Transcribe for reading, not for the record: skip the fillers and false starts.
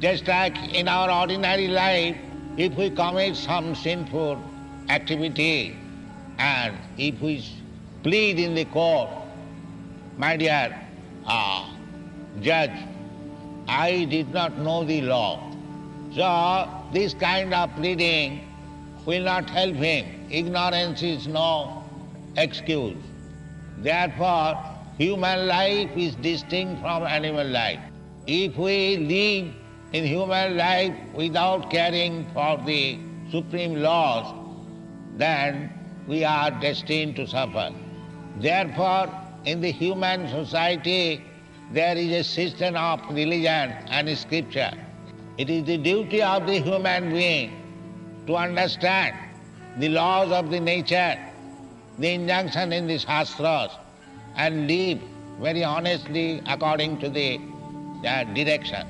Just like in our ordinary life, if we commit some sinful activity and if we plead in the court, my dear judge, I did not know the law. So this kind of pleading will not help him. Ignorance is no excuse. Therefore, human life is distinct from animal life. If we live in human life without caring for the supreme laws, then we are destined to suffer. Therefore, in the human society, there is a system of religion and scripture. It is the duty of the human being to understand the laws of the nature, the injunction in the Shastras, and live very honestly according to the direction.